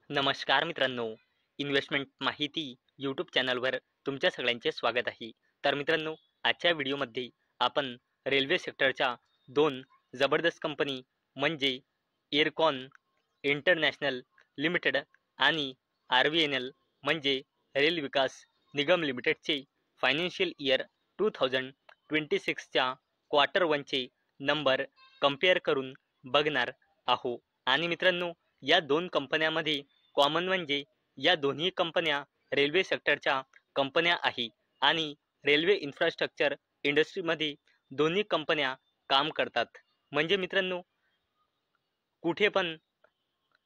नमस्कार मित्रांनो, इन्व्हेस्टमेंट माहिती यूट्यूब चॅनलवर तुमच्या सगळ्यांचे स्वागत आहे. तर मित्रांनो, आजच्या व्हिडिओमध्ये आपण रेल्वे सेक्टरच्या दोन जबरदस्त कंपनी म्हणजे एरकॉन इंटरनॅशनल लिमिटेड आणि RVNL म्हणजे रेल विकास निगम लिमिटेडचे फायनान्शियल इयर 2026च्या क्वार्टर वनचे नंबर कंपेअर करून बघणार आहोत. आणि मित्रांनो, या दोन कंपन्यांमध्ये कॉमन म्हणजे या दोन्ही कंपन्या रेल्वे सेक्टरच्या कंपन्या आहे आणि रेल्वे इन्फ्रास्ट्रक्चर इंडस्ट्रीमध्ये दोन्ही कंपन्या काम करतात. म्हणजे मित्रांनो, कुठे पण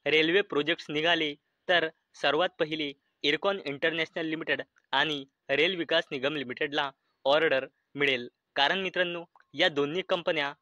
रेल्वे प्रोजेक्ट्स निघाले तर सर्वात पहिले एरकॉन इंटरनॅशनल लिमिटेड आणि रेल विकास निगम लिमिटेडला ऑर्डर मिळेल. कारण मित्रांनो, या दोन्ही कंपन्या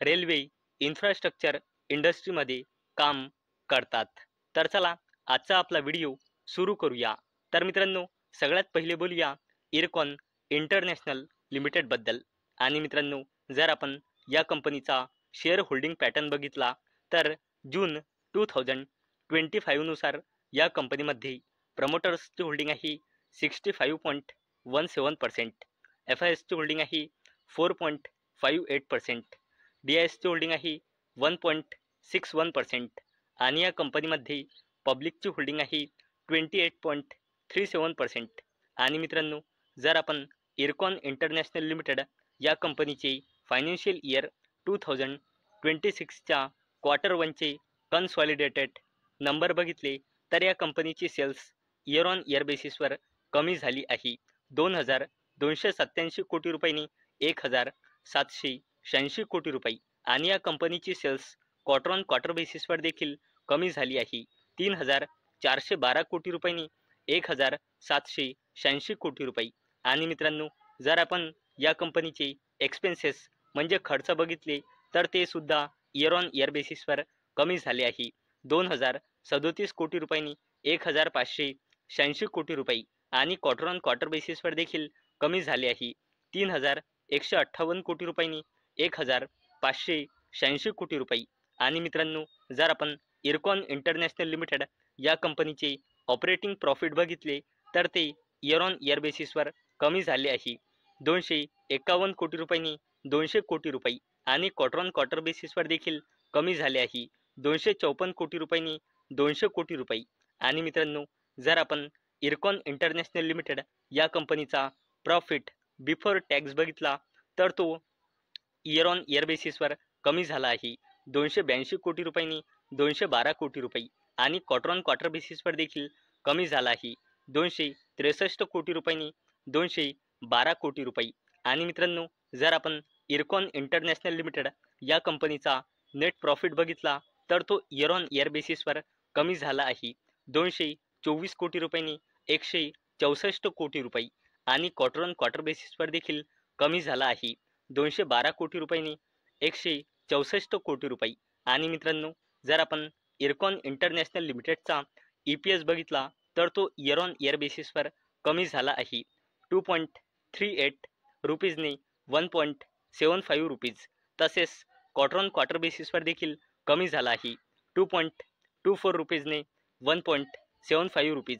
रेल्वे इन्फ्रास्ट्रक्चर इंडस्ट्रीमध्ये काम करतात. तर चला आजचा आपला व्हिडिओ सुरू करूया. तर मित्रांनो, सगळ्यात पहिले बोलूया एरकॉन इंटरनॅशनल लिमिटेडबद्दल. आणि मित्रांनो, जर आपण या कंपनीचा शेअर होल्डिंग पॅटर्न बघितला तर जून 2025 नुसार या कंपनीमध्ये प्रमोटर्सची होल्डिंग आहे 65.17%, FISची होल्डिंग आहे 4.58%, DISची होल्डिंग आहे 1.61% आणि या कंपनीमध्ये पब्लिकची होल्डिंग आहे 28.37%. आणि मित्रांनो, जर आपण एरकॉन इंटरनॅशनल लिमिटेड या कंपनीचे फायनान्शियल इयर 2026च्या क्वार्टर वनचे कन्सॉलिडेटेड नंबर बघितले तर या कंपनीची सेल्स इयर ऑन इयर बेसिसवर कमी झाली आहे. 2,287 कोटी रुपयांनी 1,786 कोटी रुपये. आणि या कंपनीची सेल्स क्वार्टर ऑन क्वार्टर बेसिसवर देखील कमी झाली आहे. 3,412 कोटी रुपयांनी 1,786 कोटी रुपये. आणि मित्रांनो, जर आपण या कंपनीचे एक्सपेन्सेस म्हणजे खर्च बघितले तर ते सुद्धा इयर ऑन इयर बेसिसवर कमी झाले आहे. 2,037 कोटी रुपयांनी 1,586 कोटी रुपये. आणि क्वार्टर ऑन क्वार्टर बेसिसवर देखील कमी झाले आहे. 3,158 कोटी रुपयांनी 1,586 कोटी रुपये. आणि मित्रांनो, जर आपण एरकॉन इंटरनॅशनल लिमिटेड या कंपनीचे ऑपरेटिंग प्रॉफिट बघितले तर ते इयर ऑन इयर बेसिसवर कमी झाले आहे. 251 कोटी रुपयांनी 200 कोटी रुपये. आणि क्वार्टर ऑन क्वार्टर बेसिसवर देखील कमी झाले आहे. 254 कोटी रुपयांनी 200 कोटी रुपये. आणि मित्रांनो, जर आपण एरकॉन इंटरनॅशनल लिमिटेड या कंपनीचा प्रॉफिट बिफोर टॅक्स बघितला तर तो इयर ऑन इयर बेसिसवर कमी झाला आहे. 282 कोटी रुपयांनी 212 कोटी रुपये. आणि क्वार्टर ऑन क्वार्टर बेसिसवर देखील कमी झाला आहे. 263 कोटी रुपयांनी 212 कोटी रुपये. आणि मित्रांनो, जर आपण एरकॉन इंटरनॅशनल लिमिटेड या कंपनीचा नेट प्रॉफिट बघितला तर तो इयर ऑन इयर बेसिसवर कमी झाला आहे. 224 कोटी रुपयांनी 164 कोटी रुपये. आणि क्वार्टर ऑन क्वार्टर बेसिसवर देखील कमी झाला आहे. 212 कोटी रुपयांनी 164 कोटी रुपये. आणि मित्रांनो, जर आपण एरकॉन इंटरनॅशनल लिमिटेडचा EPS बघितला तर तो इयर ऑन इयर बेसिसवर कमी झाला आहे. 2.38 रुपीजने 1.75 रुपीज. तसेच क्वार्टर ऑन क्वार्टर बेसिसवर देखील कमी झाला आहे. 2.24 रुपीजने 1.75 रुपीज.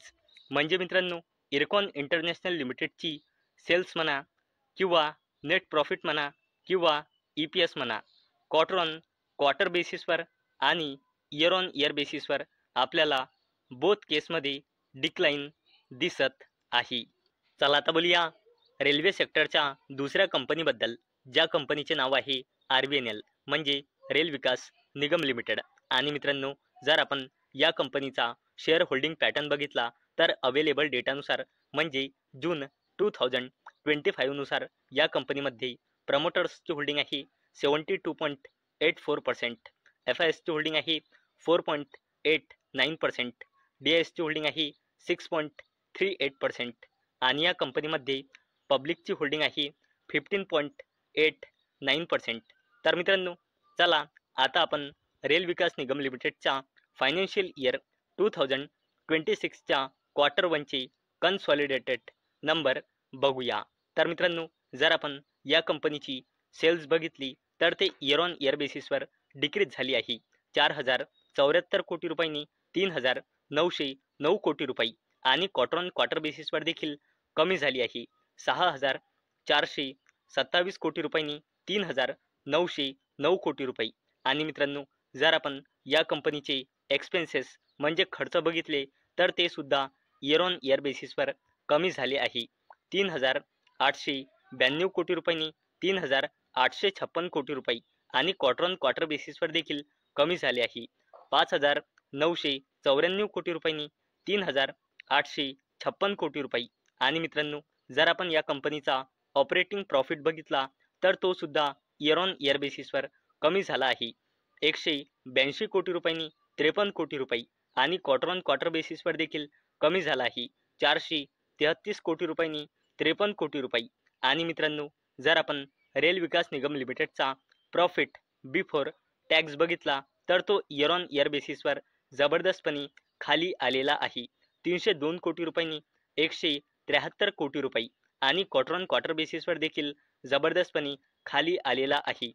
म्हणजे मित्रांनो, एरकॉन इंटरनॅशनल लिमिटेडची सेल्स म्हणा किंवा नेट प्रॉफिट म्हणा किंवा EPS म्हणा, क्वार्टर ऑन क्वार्टर बेसिसवर आणि इयर ऑन इयर बेसिसवर आपल्याला बोथ केसमध्ये डिक्लाइन दिसत आहे. चला आता बोलूया रेल्वे सेक्टरच्या दुसऱ्या कंपनीबद्दल, ज्या कंपनीचे नाव आहे RVNL म्हणजे रेल विकास निगम लिमिटेड. आणि मित्रांनो, जर आपण या कंपनीचा शेअर होल्डिंग पॅटर्न बघितला तर अवेलेबल डेटानुसार म्हणजे जून 2025 नुसार या कंपनीमध्ये प्रमोटर्सची होल्डिंग आहे 72.84%, FISची होल्डिंग आहे 4.89%, DISची होल्डिंग आहे 6.38%. आणि या कंपनीमध्ये पब्लिकची होल्डिंग आहे 15.89%. तर मित्रांनो, चला आता आपण रेल विकास निगम लिमिटेडच्या फायनान्शियल इयर 2026च्या क्वार्टर वनचे कन्सॉलिडेटेड नंबर बघूया. तर मित्रांनो, जर आपण या कंपनीची सेल्स बघितली तर ते इयर ऑन इयर बेसिसवर डिक्रीज झाली आहे. 4,074 कोटी रुपयांनी 909 कोटी रुपये आणि क्वार्टर ऑन क्वार्टर बेसिसवर देखील कमी झाली आहे. 6,427 कोटी रुपयांनी 3,909 कोटी रुपये. आणि मित्रांनो, जर आपण या कंपनीचे एक्सपेन्सेस म्हणजे खर्च बघितले तर ते सुद्धा इयर ऑन इयर बेसिसवर कमी झाले आहे. 3,892 कोटी रुपयांनी 3,856 कोटी रुपये आणि क्वार्टर ऑन क्वार्टर बेसिसवर देखील कमी झाले आहे. 5,994 कोटी रुपयांनी 3,856 कोटी रुपये. आणि मित्रांनो, जर आपण या कंपनीचा ऑपरेटिंग प्रॉफिट बघितला तर तो सुद्धा इयर ऑन इयर बेसिसवर कमी झाला आहे. 182 कोटी रुपयांनी 53 कोटी रुपये आणि क्वार्टर ऑन क्वार्टर बेसिसवर देखील कमी झाला आहे. 433 कोटी रुपयांनी 53 कोटी रुपये. आणि मित्रांनो, जर आपण रेल विकास निगम लिमिटेडचा प्रॉफिट बिफोर टॅक्स बघितला तर तो इयर ऑन इयर बेसिसवर जबरदस्तपणे खाली आलेला आहे. 302 कोटी रुपयांनी 173 कोटी रुपये आणि क्वार्टर ऑन क्वार्टर बेसिसवर देखील जबरदस्तपणे खाली आलेला आहे.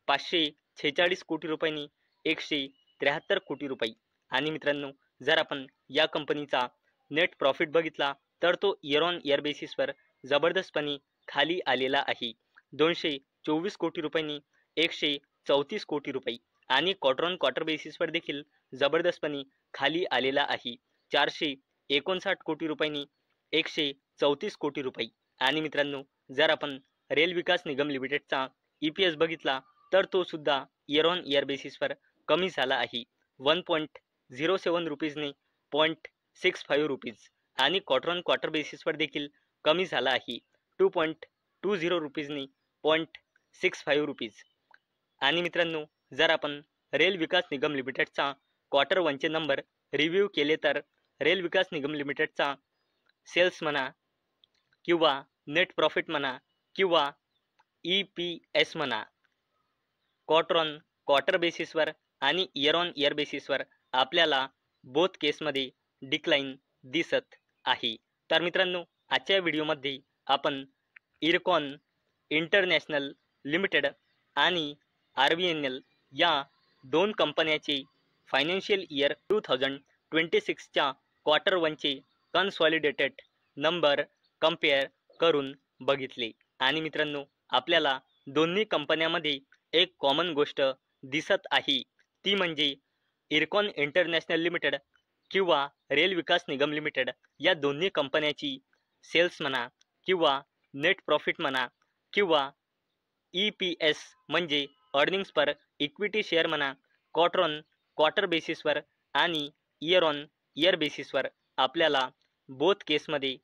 546 कोटी रुपयांनी 173 कोटी रुपये. आणि मित्रांनो, जर आपण या कंपनीचा नेट प्रॉफिट बघितला तर तो इयर ऑन इयर बेसिसवर जबरदस्तपणे खाली आलेला आहे. 224 कोटी रुपयांनी 134 कोटी रुपये आणि क्वार्टर ऑन क्वार्टर बेसिसवर देखील जबरदस्तपणे खाली आलेला आहे. 459 कोटी रुपयांनी 134 कोटी रुपये. आणि मित्रांनो, जर आपण रेल विकास निगम लिमिटेडचा EPS बघितला तर तो सुद्धा इयर ऑन इयर बेसिसवर कमी झाला आहे. 1.07 रुपीजने 0.65 रुपीज आणि क्वार्टर ऑन क्वार्टर बेसिसवर देखील कमी झाला आहे. 2.20 रुपीजने 0.65 रुपीज. आणि मित्रांनो, जर आपण रेल विकास निगम लिमिटेडचा क्वार्टर 1चे नंबर रिव्ह्यू केले तर रेल विकास निगम लिमिटेडचा सेल्स म्हणा किंवा नेट प्रॉफिट म्हणा किंवा EPS म्हणा, क्वार्टर ऑन क्वार्टर बेसिसवर आणि इयर ऑन इयर बेसिसवर आपल्याला बोथ केसमध्ये डिक्लाइन दिसत आहे. तर मित्रांनो, आजच्या व्हिडिओमध्ये आपण इरकॉन इंटरनॅशनल लिमिटेड आणि RVNL या दोन कंपन्याचे फायनान्शियल इयर 2026च्या क्वार्टर 1चे कन्सॉलिडेटेड नंबर कंपेअर करून बघितले. आणि मित्रांनो, आपल्याला दोन्ही कंपन्यांमध्ये एक कॉमन गोष्ट दिसत आहे, ती म्हणजे इरकॉन इंटरनॅशनल लिमिटेड किंवा रेल विकास निगम लिमिटेड या दोन्ही कंपन्याची सेल्स म्हणा किंवा नेट प्रॉफिट म्हणा किंवा EPS म्हणजे अर्निंग्स पर इक्विटी शेअर म्हणा, क्वार्टर ऑन क्वार्टर बेसिसवर आणि इयर ऑन इयर बेसिसवर आपल्याला बोथ केसमध्ये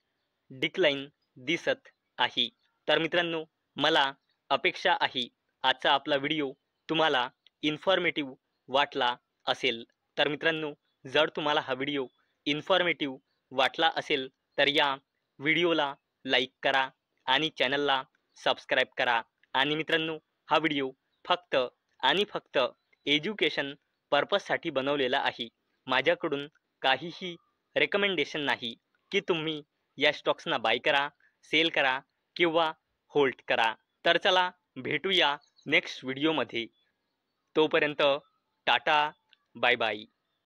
डिक्लाइन दिसत आहे. तर मित्रांनो, मला अपेक्षा आहे आजचा आपला व्हिडिओ तुम्हाला इन्फॉर्मेटिव्ह वाटला असेल. तर मित्रांनो, जर तुम्हाला हा व्हिडिओ इन्फॉर्मेटिव्ह वाटला असेल तर या व्हिडिओला लाईक करा आणि चॅनलला सबस्क्राईब करा. आणि मित्रांनो, हा व्हिडिओ फक्त आणि फक्त एज्युकेशन पर्पजसाठी बनवलेला आहे. माझ्याकडून काहीही रेकमेंडेशन नाही की तुम्ही या स्टॉक्सना बाय करा, सेल करा किंवा होल्ड करा. तर चला भेटूया नेक्स्ट व्हिडिओमध्ये. तोपर्यंत टाटा, बाय बाय.